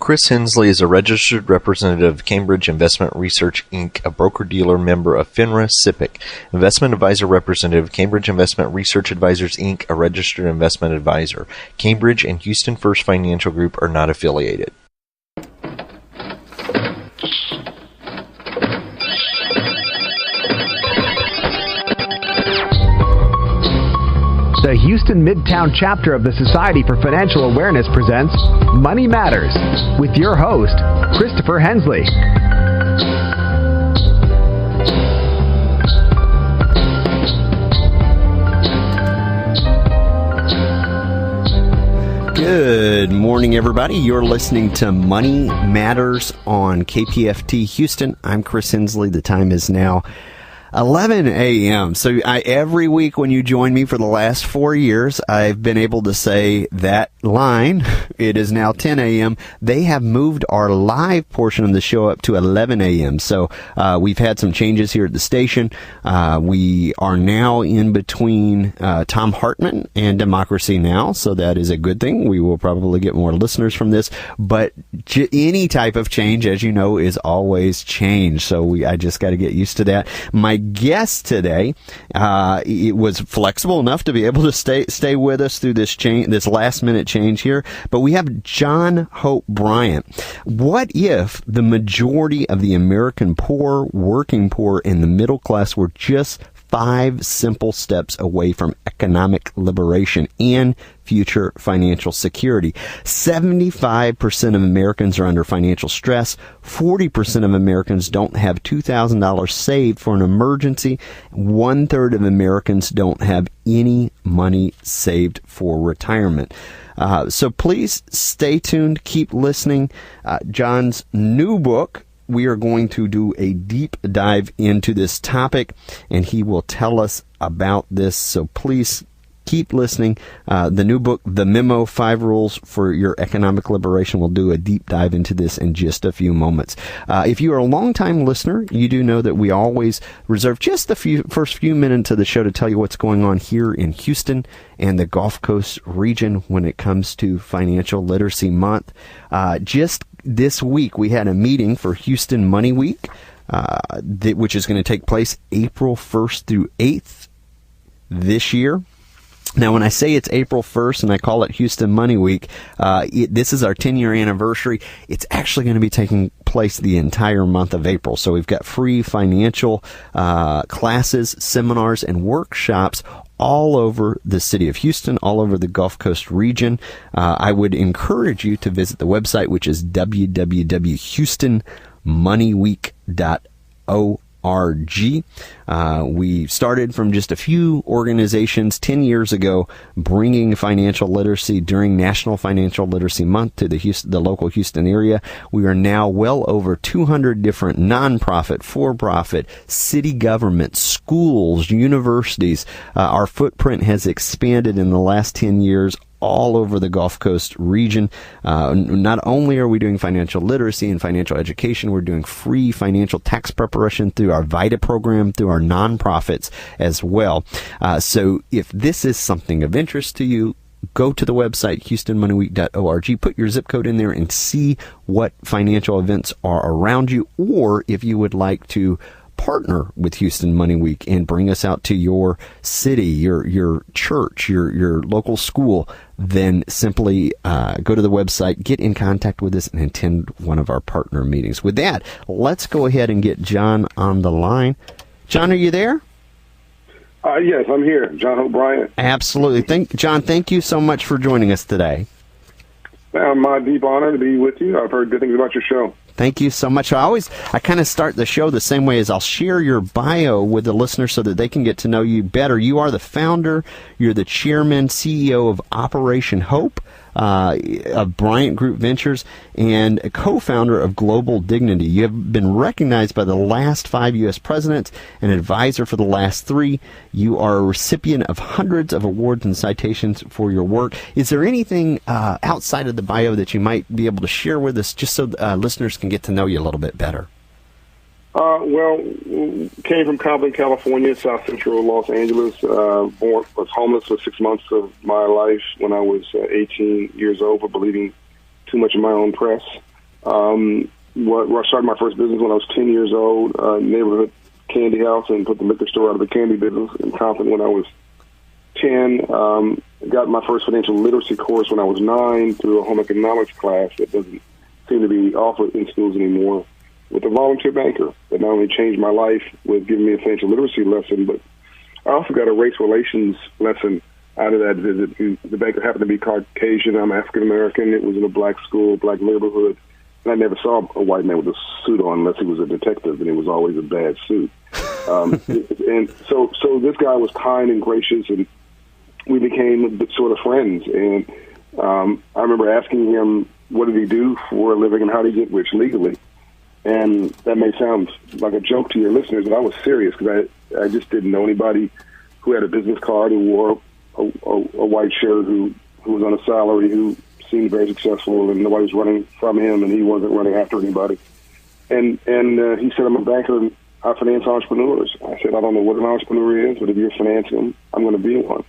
Chris Hensley is a registered representative of Cambridge Investment Research, Inc., a broker-dealer member of FINRA SIPC, investment advisor representative of Cambridge Investment Research Advisors, Inc., a registered investment advisor. Cambridge and Houston First Financial Group are not affiliated. The Houston Midtown chapter of the Society for Financial Awareness presents Money Matters with your host, Christopher Hensley. Good morning, everybody. You're listening to Money Matters on KPFT Houston. I'm Chris Hensley. The time is now 11 a.m. So every week when you join me for the last 4 years, I've been able to say that line. It is now 10 a.m. They have moved our live portion of the show up to 11 a.m. So we've had some changes here at the station. We are now in between Tom Hartman and Democracy Now! So that is a good thing. We will probably get more listeners from this. But any type of change, as you know, is always change. So I just got to get used to that. My guest today, it was flexible enough to be able to stay with us through this last minute change here. But we have John Hope Bryant. What if the majority of the American poor, working poor, and the middle class were just 5 simple steps away from economic liberation and future financial security? 75% of Americans are under financial stress. 40% of Americans don't have $2,000 saved for an emergency. 1/3 of Americans don't have any money saved for retirement. So please stay tuned. Keep listening. John's new book, we are going to do a deep dive into this topic, and he will tell us about this. So please keep listening. The new book, The Memo, 5 Rules for Your Economic Liberation, will do a deep dive into this in just a few moments. If you are a long-time listener, you do know that we always reserve just the first few minutes of the show to tell you what's going on here in Houston and the Gulf Coast region when it comes to Financial Literacy Month. Just this week, we had a meeting for Houston Money Week, which is going to take place April 1st through 8th this year. Now, when I say it's April 1st and I call it Houston Money Week, this is our 10-year anniversary. It's actually going to be taking place the entire month of April. So we've got free financial classes, seminars, and workshops all over the city of Houston, all over the Gulf Coast region. I would encourage you to visit the website, which is www.houstonmoneyweek.org. We started from just a few organizations 10 years ago, bringing financial literacy during National Financial Literacy Month to the local Houston area. We are now well over 200 different nonprofit, for-profit, city government, schools, universities. Our footprint has expanded in the last 10 years all over the Gulf Coast region. Not only are we doing financial literacy and financial education, we're doing free financial tax preparation through our VITA program, through our nonprofits as well. So if this is something of interest to you, go to the website, houstonmoneyweek.org, put your zip code in there and see what financial events are around you, or if you would like to partner with Houston Money Week and bring us out to your city, your church, your local school, then simply go to the website, get in contact with us, and attend one of our partner meetings. With that, let's go ahead and get John on the line. John, are you there? Yes, I'm here. John Hope Bryant. Absolutely. John, thank you so much for joining us today. My deep honor to be with you. I've heard good things about your show. Thank you so much. I kind of start the show the same way as I'll share your bio with the listeners so that they can get to know you better. You are the founder, you're the chairman, CEO of Operation Hope, of Bryant Group Ventures, and a co-founder of Global Dignity. You have been recognized by the last 5 U.S. presidents, an advisor for the last 3. You are a recipient of hundreds of awards and citations for your work. Is there anything outside of the bio that you might be able to share with us just so listeners can get to know you a little bit better? Came from Compton, California, South Central Los Angeles. Was homeless for 6 months of my life when I was 18 years old for believing too much of my own press. Where I started my first business when I was 10 years old, neighborhood candy house, and put the liquor store out of the candy business in Compton when I was 10. Got my first financial literacy course when I was 9 through a home economics class that doesn't seem to be offered in schools anymore, with a volunteer banker that not only changed my life with giving me a financial literacy lesson, but I also got a race relations lesson out of that visit. The banker happened to be Caucasian. I'm African American. It was in a black school, black neighborhood. And I never saw a white man with a suit on unless he was a detective, and it was always a bad suit. And so this guy was kind and gracious, and we became sort of friends. And I remember asking him, what did he do for a living and how did he get rich legally? And that may sound like a joke to your listeners, but I was serious because I just didn't know anybody who had a business card, who wore a white shirt, who was on a salary, who seemed very successful, and nobody was running from him, and he wasn't running after anybody. And he said, I'm a banker, and I finance entrepreneurs. I said, I don't know what an entrepreneur is, but if you're financing them, I'm going to be one.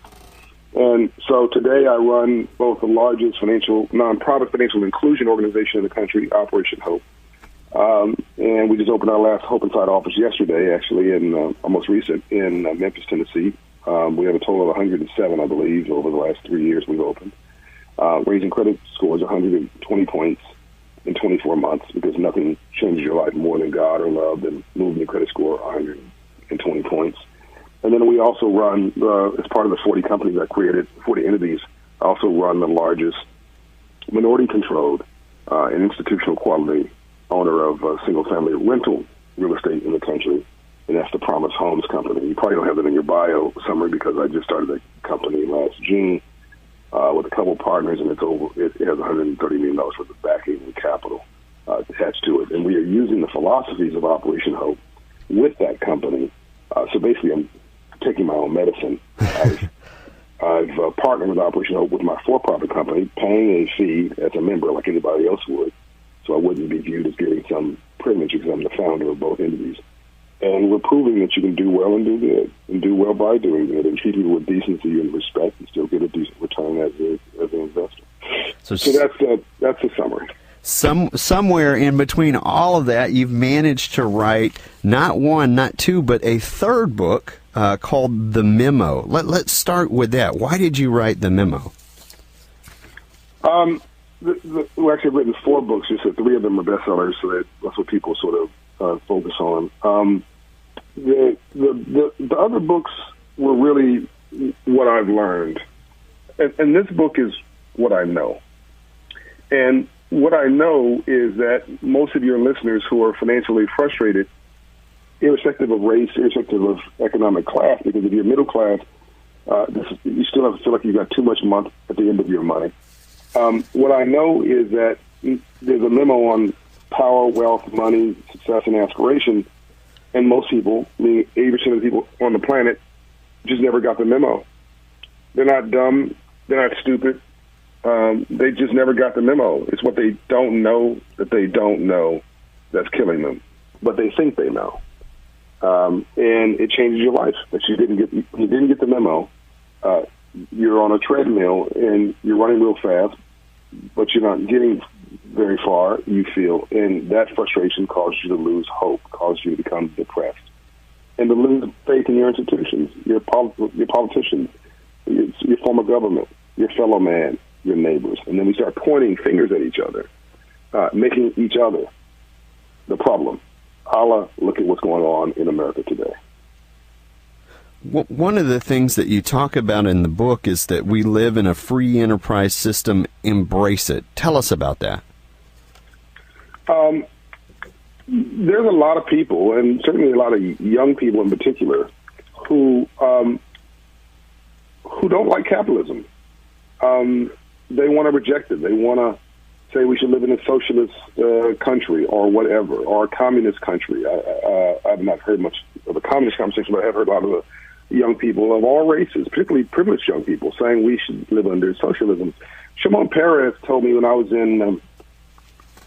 And so today I run both the largest nonprofit financial inclusion organization in the country, Operation Hope. And we just opened our last Hope Inside office yesterday, actually, in almost recent, in Memphis, Tennessee. We have a total of 107, I believe, over the last 3 years we've opened. Raising credit scores 120 points in 24 months, because nothing changes your life more than God or love than moving your credit score 120 points. And then we also run, as part of the 40 companies I created, 40 entities, I also run the largest minority-controlled and institutional quality owner of single-family rental real estate in the country, and that's the Promise Homes Company. You probably don't have that in your bio summary because I just started a company last June with a couple partners, and it has $130 million worth of backing and capital attached to it. And we are using the philosophies of Operation Hope with that company. So basically, I'm taking my own medicine. I've partnered with Operation Hope with my for-profit company, paying a fee as a member like anybody else would, so I wouldn't be viewed as getting some privilege because I'm the founder of both entities. And we're proving that you can do well and do good, and do well by doing good, and treat people with decency and respect, and still get a decent return as an investor. So that's the summary. Somewhere in between all of that, you've managed to write not one, not two, but a third book called The Memo. Let's start with that. Why did you write The Memo? We actually have written 4 books. Just that 3 of them are bestsellers, so that's what people sort of focus on. The other books were really what I've learned, and this book is what I know. And what I know is that most of your listeners who are financially frustrated, irrespective of race, irrespective of economic class, because if you're middle class, you still have to feel like you've got too much month at the end of your money. What I know is that there's a memo on power, wealth, money, success, and aspiration, and most people, meaning 80% of the people on the planet, just never got the memo. They're not dumb. They're not stupid. They just never got the memo. It's what they don't know that they don't know that's killing them, but they think they know. And it changes your life. If you didn't get the memo, you're on a treadmill and you're running real fast, but you're not getting very far, you feel, and that frustration causes you to lose hope, causes you to become depressed, and to lose faith in your institutions, your politicians, your form of government, your fellow man, your neighbors. And then we start pointing fingers at each other, making each other the problem. Look at what's going on in America today. One of the things that you talk about in the book is that we live in a free enterprise system. Embrace it. Tell us about that. There's a lot of people, and certainly a lot of young people in particular, who don't like capitalism. They want to reject it. They want to say we should live in a socialist country or whatever, or a communist country. I've not heard much of a communist conversation, but I have heard a lot of the young people of all races, particularly privileged young people, saying we should live under socialism. Shimon Peres told me when I was in,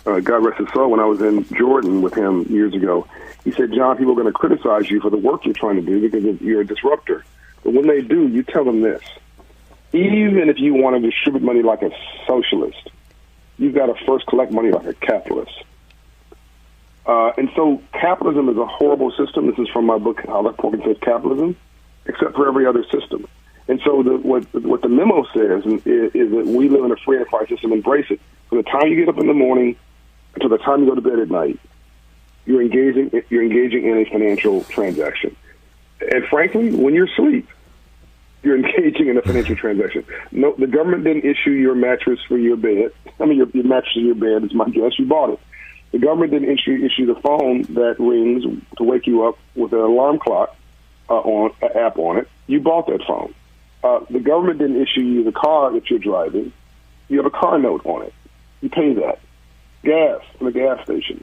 God rest his soul, when I was in Jordan with him years ago, he said, John, people are going to criticize you for the work you're trying to do because you're a disruptor. But when they do, you tell them this. Even if you want to distribute money like a socialist, you've got to first collect money like a capitalist. And so capitalism is a horrible system. This is from my book, How the Pork Says Capitalism, except for every other system. And so what the memo says is that we live in a free enterprise system. Embrace it. From the time you get up in the morning until the time you go to bed at night, you're engaging in a financial transaction. And frankly, when you're asleep, you're engaging in a financial transaction. No, the government didn't issue your mattress for your bed. Your mattress in your bed is my guess. You bought it. The government didn't issue the phone that rings to wake you up with an alarm clock on an app on it. You bought that phone. The government didn't issue you the car that you're driving. You have a car note on it. You pay that. Gas from the gas station,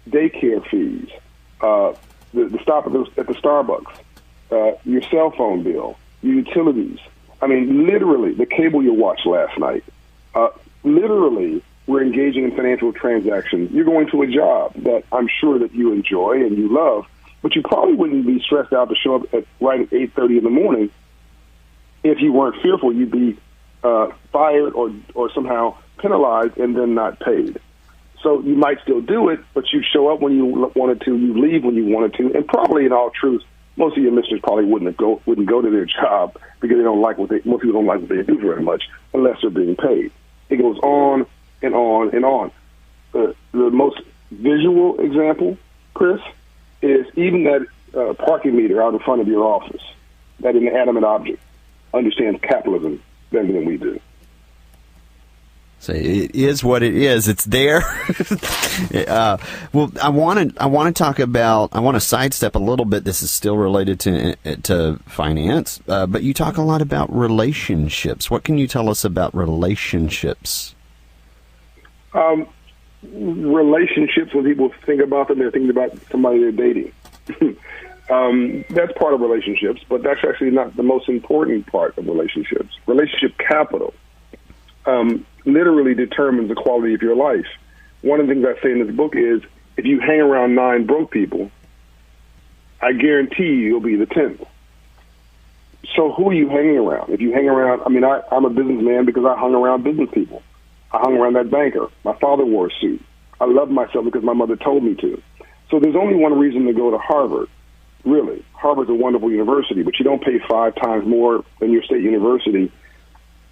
daycare fees, the stop at the Starbucks, your cell phone bill, your utilities. I mean, literally, the cable you watched last night. Literally, we're engaging in financial transactions. You're going to a job that I'm sure that you enjoy and you love, but you probably wouldn't be stressed out to show up right at 8:30 in the morning if you weren't fearful you'd be fired or somehow penalized and then not paid. So you might still do it, but you show up when you wanted to, you leave when you wanted to, and probably in all truth, most of your listeners probably wouldn't go to their job because they don't like most people don't like what they do very much unless they're being paid. It goes on and on and on. The most visual example, Chris, is even that parking meter out in front of your office, that inanimate object, understands capitalism better than we do. So it is what it is. It's there. Well, I want to sidestep a little bit. This is still related to finance, but you talk a lot about relationships. What can you tell us about relationships? Relationships, when people think about them, they're thinking about somebody they're dating. That's part of relationships, but that's actually not the most important part of relationships. Relationship capital literally determines the quality of your life. One of the things I say in this book is, if you hang around 9 broke people, I guarantee you'll be the 10th. So who are you hanging around? If you hang around, I'm a businessman because I hung around business people. I hung around that banker. My father wore a suit. I loved myself because my mother told me to. So there's only one reason to go to Harvard, really. Harvard's a wonderful university, but you don't pay 5 times more than your state university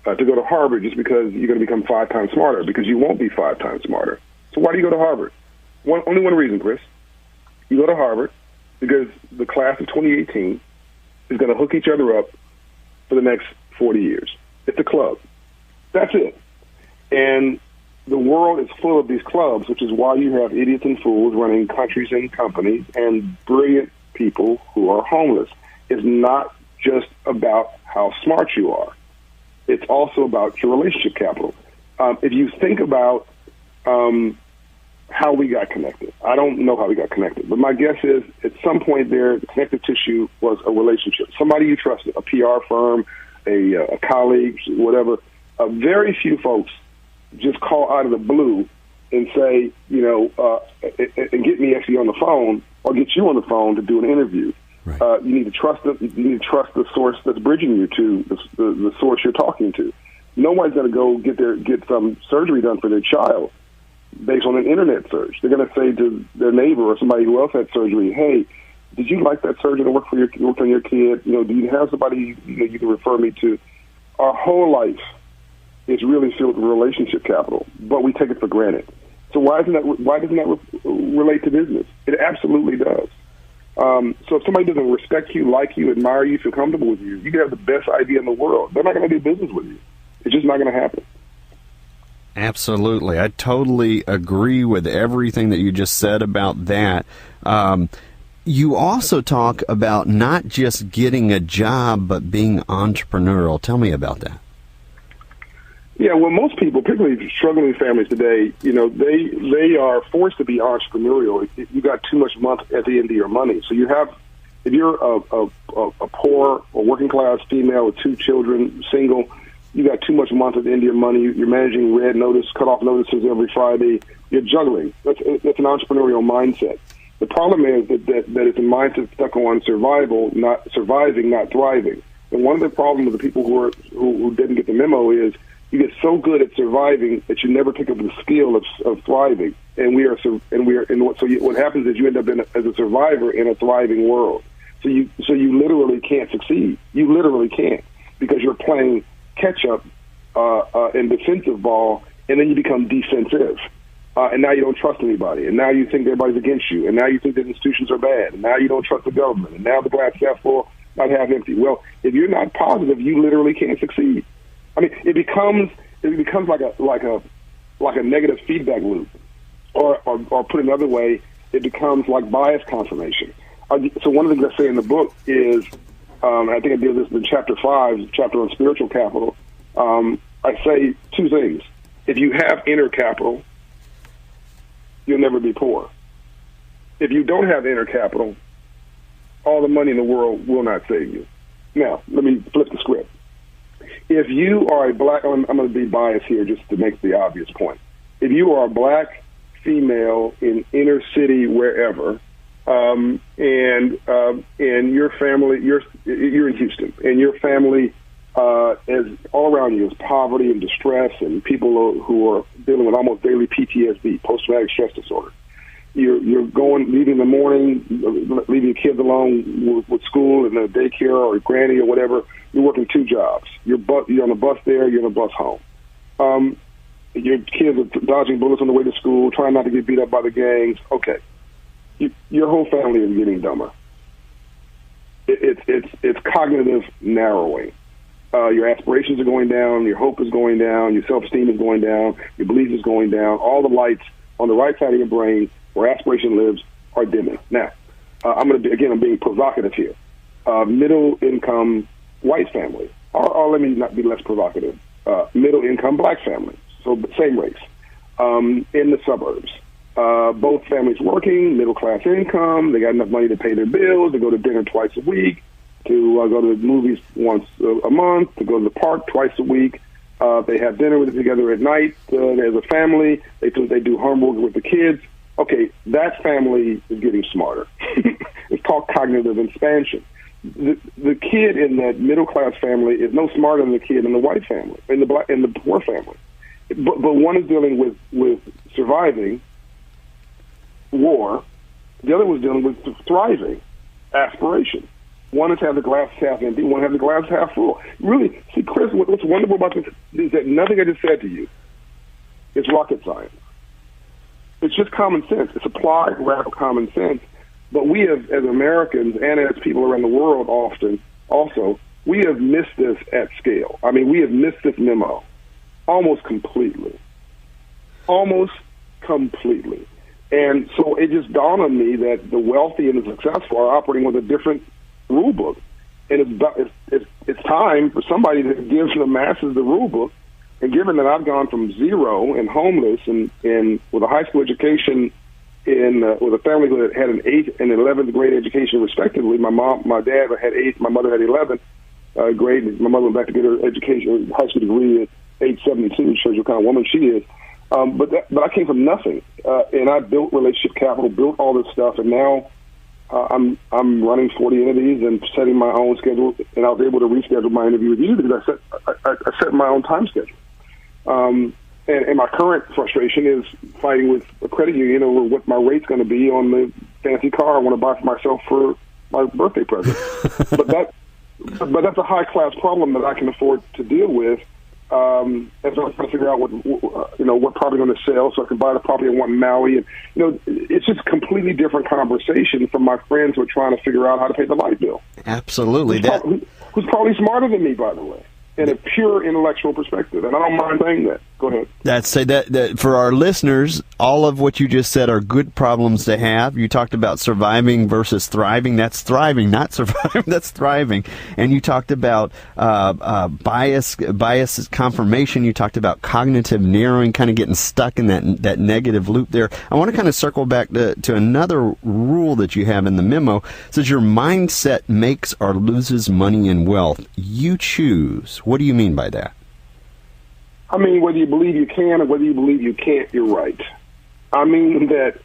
to go to Harvard just because you're going to become 5 times smarter, because you won't be 5 times smarter. So why do you go to Harvard? Only one reason, Chris. You go to Harvard because the class of 2018 is going to hook each other up for the next 40 years. It's a club. That's it. And the world is full of these clubs, which is why you have idiots and fools running countries and companies and brilliant people who are homeless. It's not just about how smart you are. It's also about your relationship capital. If you think about how we got connected, I don't know how we got connected, but my guess is at some point there, the connective tissue was a relationship. Somebody you trusted, a PR firm, a colleague, whatever. Very few folks just call out of the blue and say, and get me actually on the phone or get you on the phone to do an interview. Right. You need to trust them. You need to trust the source that's bridging you to the source you're talking to. No one's going to go get some surgery done for their child based on an internet search. They're going to say to their neighbor or somebody who else had surgery, "Hey, did you like that surgeon to work on your kid? Do you have somebody you can refer me to?" Our whole life is really filled with relationship capital, but we take it for granted. So why doesn't that relate to business? It absolutely does. So if somebody doesn't respect you, like you, admire you, feel comfortable with you, you can have the best idea in the world. They're not going to do business with you. It's just not going to happen. Absolutely. I totally agree with everything that you just said about that. You also talk about not just getting a job, but being entrepreneurial. Tell me about that. Yeah, well, most people, particularly struggling families today, they are forced to be entrepreneurial. You got too much month at the end of your money. So if you're a poor or working class female with 2 children, single, you got too much month at the end of your money. You're managing red notice, cut-off notices every Friday. You're juggling. That's an entrepreneurial mindset. The problem is that it's a mindset stuck on survival, not surviving, not thriving. And one of the problems with the people who didn't get the memo is You get so good at surviving that you never pick up the skill of thriving. And what happens is you end up as a survivor in a thriving world. So you literally can't succeed. You literally can't, because you're playing catch up and defensive ball, and then you become defensive. And now you don't trust anybody, and now you think everybody's against you, and now you think that institutions are bad, and now you don't trust the government, and now the glass half full, not half empty. Well, if you're not positive, you literally can't succeed. I mean, it becomes like a negative feedback loop, or put another way, it becomes like bias confirmation. So one of the things I say in the book is, I think I did this in chapter 5, chapter on spiritual capital. I say two things: if you have inner capital, you'll never be poor. If you don't have inner capital, all the money in the world will not save you. Now, let me flip the script. If you are a black, I'm going to be biased here just to make the obvious point. If you are a black female in inner city, wherever, and your family, you're in Houston, and your family is all around you is poverty and distress, and people who are dealing with almost daily PTSD, post-traumatic stress disorder. You're leaving in the morning, leaving your kids alone with school and the daycare or granny or whatever. You're working 2 jobs. You're on the bus there, you're on the bus home. Your kids are dodging bullets on the way to school, trying not to get beat up by the gangs. Okay. Your whole family is getting dumber. It's cognitive narrowing. Your aspirations are going down, your hope is going down, your self-esteem is going down, your belief is going down. All the lights on the right side of your brain where aspiration lives are dimming. Now, I'm being provocative here. Middle-income white family, or let me not be less provocative, middle-income black family, so same race, in the suburbs. Both families working, middle-class income, they got enough money to pay their bills, to go to dinner twice a week, to go to the movies once a month, to go to the park twice a week. They have dinner together at night as a family. They do homework with the kids. Okay, that family is getting smarter. It's called cognitive expansion. The kid in that middle class family is no smarter than the kid in the white family, in the poor family. But one is dealing with surviving war. The other was dealing with thriving, aspiration. One is have the glass half empty, one has the glass half full. Really, see, Chris, what's wonderful about this is that nothing I just said to you is rocket science. It's just common sense. It's applied radical common sense. But we have, as Americans and as people around the world we have missed this at scale. I mean, we have missed this memo almost completely. Almost completely. And so it just dawned on me that the wealthy and the successful are operating with a different rule book. And it's time for somebody to give the masses the rule book. And given that I've gone from zero and homeless and with a high school education with a family who had an 8th and 11th grade education respectively, my dad had 8th, my mother had 11th grade. My mother went back to get her education, high school degree at age 72. Shows you what kind of woman she is. But I came from nothing, and I built relationship capital, built all this stuff, and now I'm running 40 entities and setting my own schedule, and I was able to reschedule my interview with you because I set my own time schedule. And my current frustration is fighting with a credit union over what my rate's going to be on the fancy car I want to buy for myself for my birthday present. but that's a high class problem that I can afford to deal with. As I'm trying to figure out what property I'm going to sell so I can buy the property I want in Maui. And, it's just a completely different conversation from my friends who are trying to figure out how to pay the light bill. Absolutely. Who's probably smarter than me, by the way, in a pure intellectual perspective. And I don't mind saying that. Go ahead. That for our listeners, all of what you just said are good problems to have. You talked about surviving versus thriving. That's thriving, not surviving. That's thriving. And you talked about bias confirmation. You talked about cognitive narrowing, kind of getting stuck in that negative loop there. I want to kind of circle back to another rule that you have in the memo. It says your mindset makes or loses money and wealth. You choose. What do you mean by that? I mean, whether you believe you can or whether you believe you can't, you're right. I mean that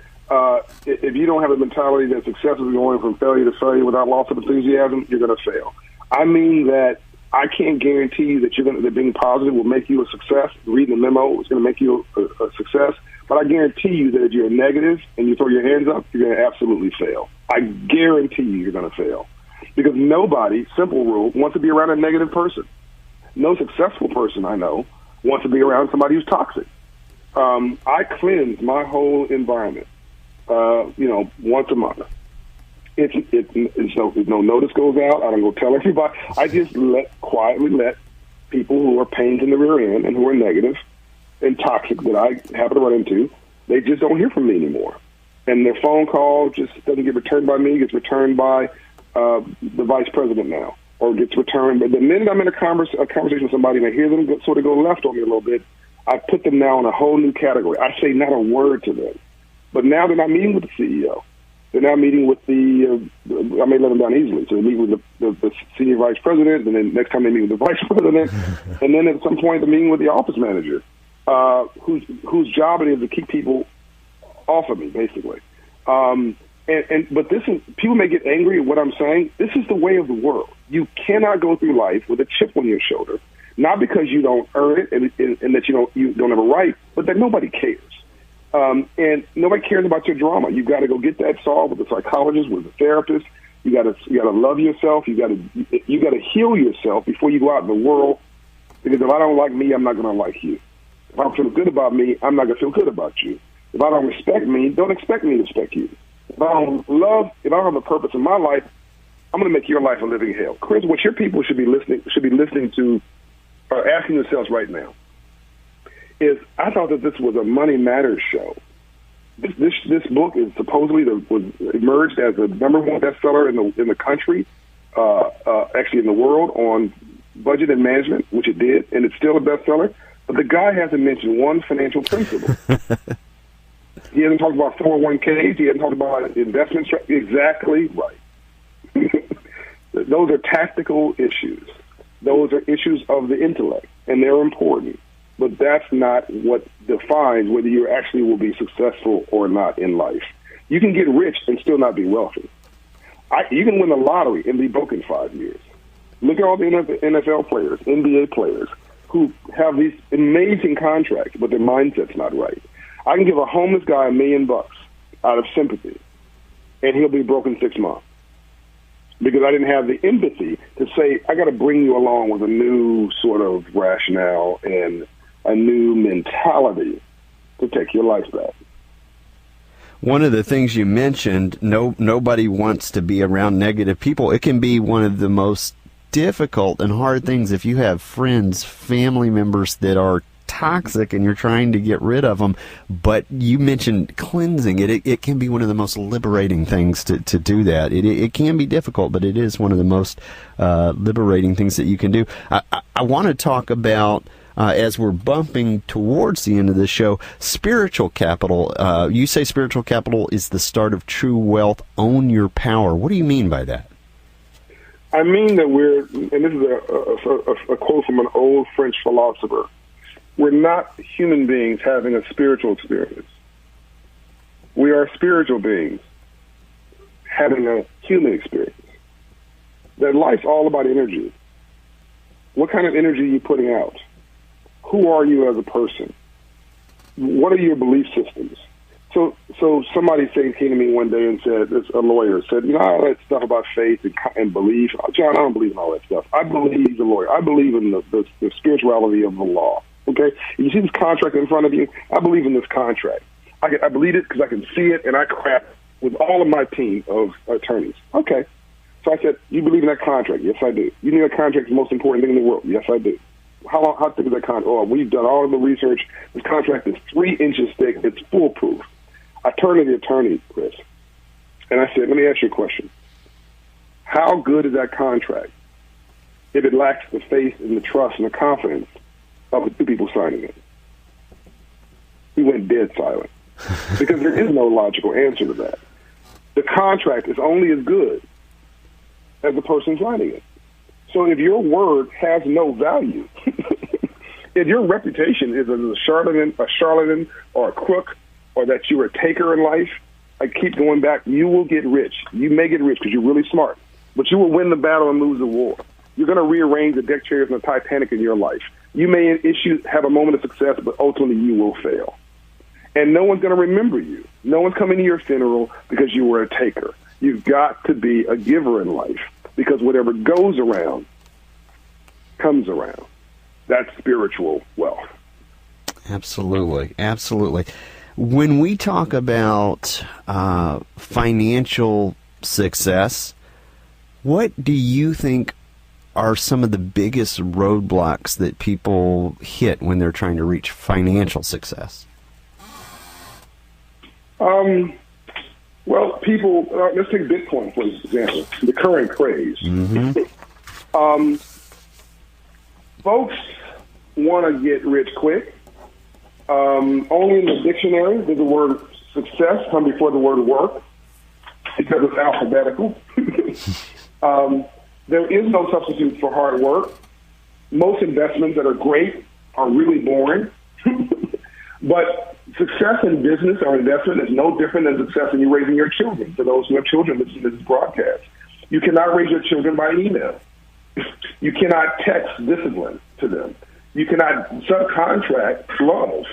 if you don't have a mentality that success is going from failure to failure without loss of enthusiasm, you're going to fail. I mean that I can't guarantee you that being positive will make you a success. Reading the memo is going to make you a success. But I guarantee you that if you're negative and you throw your hands up, you're going to absolutely fail. I guarantee you you're going to fail. Because nobody, simple rule, wants to be around a negative person. No successful person I know wants to be around somebody who's toxic. I cleanse my whole environment, once a month. No notice goes out. I don't go tell everybody. I just quietly let people who are pains in the rear end and who are negative and toxic that I happen to run into, they just don't hear from me anymore. And their phone call just doesn't get returned by me, gets returned by the vice president now, or gets returned. But the minute I'm in a conversation with somebody and I hear them sort of go left on me a little bit, I put them now in a whole new category. I say not a word to them. But now they're not meeting with the CEO. They're now meeting with I may let them down easily. So they meet with the senior vice president, and then next time they meet with the vice president, and then at some point they're meeting with the office manager, whose job it is to keep people off of me, basically. But this is, people may get angry at what I'm saying. This is the way of the world. You cannot go through life with a chip on your shoulder, not because you don't earn it and that you don't have a right, but that nobody cares. And nobody cares about your drama. You've got to go get that solved with a psychologist, with a therapist. You got to love yourself. You got to heal yourself before you go out in the world. Because if I don't like me, I'm not going to like you. If I don't feel good about me, I'm not going to feel good about you. If I don't respect me, don't expect me to respect you. If I don't have a purpose in my life, I'm going to make your life a living hell. Chris, what your people should be listening to, or asking themselves right now, is I thought that this was a Money Matters show. This book is supposedly was emerged as the #1 bestseller in the country, actually in the world, on budget and management, which it did, and it's still a bestseller. But the guy hasn't mentioned one financial principle. He hasn't talked about 401ks. He hasn't talked about investment strategy. Exactly right. Those are tactical issues. Those are issues of the intellect, and they're important. But that's not what defines whether you actually will be successful or not in life. You can get rich and still not be wealthy. You can win the lottery and be broke in 5 years. Look at all the NFL players, NBA players, who have these amazing contracts, but their mindset's not right. I can give a homeless guy $1 million out of sympathy, and he'll be broke in 6 months. Because I didn't have the empathy to say, I got to bring you along with a new sort of rationale and a new mentality to take your life back. One of the things you mentioned, nobody wants to be around negative people. It can be one of the most difficult and hard things if you have friends, family members that are toxic and you're trying to get rid of them. But you mentioned cleansing it. It can be one of the most liberating things to do that. It can be difficult, but it is one of the most liberating things that you can do. I want to talk about, as we're bumping towards the end of the show, spiritual capital. You say spiritual capital is the start of true wealth. Own your power. What do you mean by that? I mean that and this is a quote from an old French philosopher, we're not human beings having a spiritual experience. We are spiritual beings having a human experience. That life's all about energy. What kind of energy are you putting out? Who are you as a person? What are your belief systems? So somebody came to me one day and said, a lawyer said, all that stuff about faith and belief. John, I don't believe in all that stuff. I believe, he's a lawyer, I believe in the spirituality of the law. Okay? You see this contract in front of you? I believe in this contract. I believe it because I can see it, and I craft with all of my team of attorneys. Okay. So I said, you believe in that contract? Yes, I do. You think that contract is the most important thing in the world? Yes, I do. How thick is that contract? Oh, we've done all of the research. This contract is 3 inches thick. It's foolproof. I turned to the attorney, Chris, and I said, let me ask you a question. How good is that contract if it lacks the faith and the trust and the confidence of the two people signing it? He went dead silent because there is no logical answer to that. The contract is only as good as the person signing it. So if your word has no value, if your reputation is as a charlatan or a crook, or that you're a taker in life, I keep going back, you will get rich. You may get rich because you're really smart, but you will win the battle and lose the war. You're going to rearrange the deck chairs in the Titanic in your life. You may have a moment of success, but ultimately you will fail. And no one's going to remember you. No one's coming to your funeral because you were a taker. You've got to be a giver in life, because whatever goes around comes around. That's spiritual wealth. Absolutely. Absolutely. When we talk about financial success, what do you think are some of the biggest roadblocks that people hit when they're trying to reach financial success? Well, people, let's take Bitcoin, for example, the current craze. Mm-hmm. Folks want to get rich quick. Only in the dictionary does the word success come before the word work, because it's alphabetical. There is no substitute for hard work. Most investments that are great are really boring. But success in business or investment is no different than success in you raising your children. For those who have children listening to this broadcast, you cannot raise your children by email. You cannot text discipline to them. You cannot subcontract love.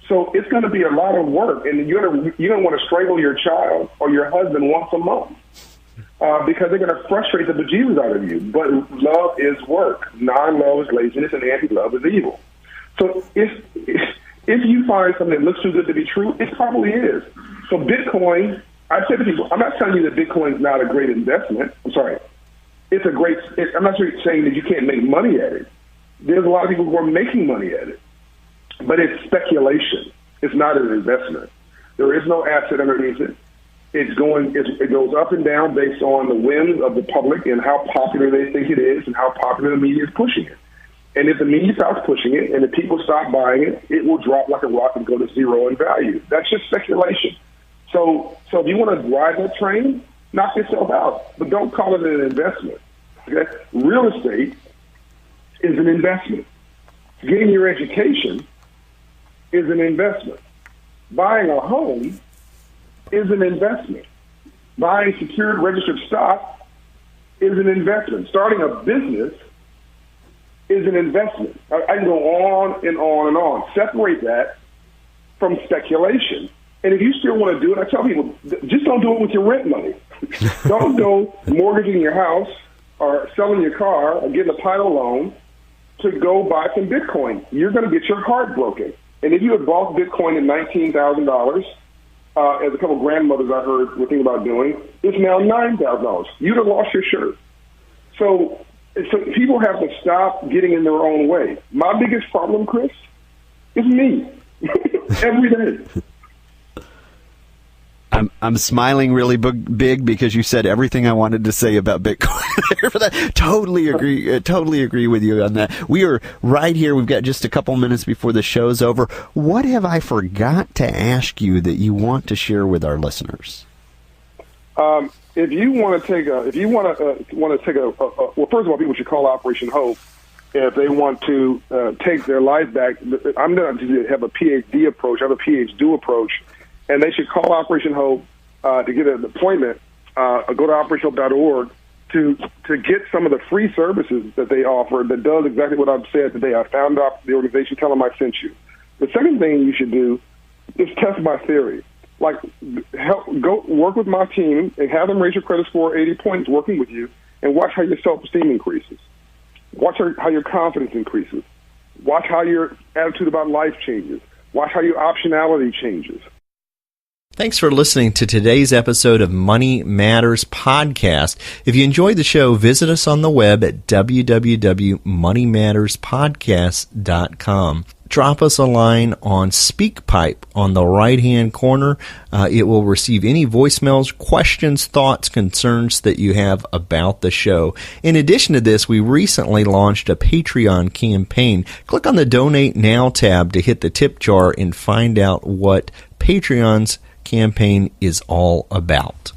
So it's going to be a lot of work, and you don't want to strangle your child or your husband once a month because they're going to frustrate the bejesus out of you. But love is work. Non-love is laziness, and anti-love is evil. So if you find something that looks too good to be true, it probably is. So Bitcoin, I say to people, I'm not telling you that Bitcoin is not a great investment. I'm sorry. I'm not saying that you can't make money at it. There's a lot of people who are making money at it. But it's speculation. It's not an investment. There is no asset underneath it. It goes up and down based on the whims of the public and how popular they think it is and how popular the media is pushing it. And if the media stops pushing it and if people stop buying it, it will drop like a rock and go to zero in value. That's just speculation. So if you want to ride that train, knock yourself out. But don't call it an investment. Okay? Real estate is an investment. Getting your education is an investment. Buying a home is an investment. Buying secured registered stock is an investment. Starting a business is an investment. I can go on and on and on. Separate that from speculation. And if you still want to do it, I tell people, just don't do it with your rent money. Don't go mortgaging your house or selling your car or getting a title loan to go buy some Bitcoin. You're going to get your heart broken. And if you had bought Bitcoin at $19,000, as a couple of grandmothers I heard were thinking about doing, it's now $9,000. You'd have lost your shirt. So people have to stop getting in their own way. My biggest problem, Chris, is me. Every day. I'm smiling really big because you said everything I wanted to say about Bitcoin. For that, totally agree with you on that. We are right here. We've got just a couple minutes before the show's over. What have I forgot to ask you that you want to share with our listeners? If you want to take well, first of all, people should call Operation Hope if they want to take their life back. I'm going to have a PhD approach. I have a PhD approach. And they should call Operation Hope to get an appointment. Go to operationhope.org to get some of the free services that they offer that does exactly what I've said today. I found out the organization, tell them I sent you. The second thing you should do is test my theory. Like, go work with my team and have them raise your credit score 80 points working with you, and watch how your self-esteem increases. Watch how your confidence increases. Watch how your attitude about life changes. Watch how your optionality changes. Thanks for listening to today's episode of Money Matters Podcast. If you enjoyed the show, visit us on the web at www.moneymatterspodcast.com. Drop us a line on SpeakPipe on the right-hand corner. It will receive any voicemails, questions, thoughts, concerns that you have about the show. In addition to this, we recently launched a Patreon campaign. Click on the Donate Now tab to hit the tip jar and find out what Patreon's campaign is all about.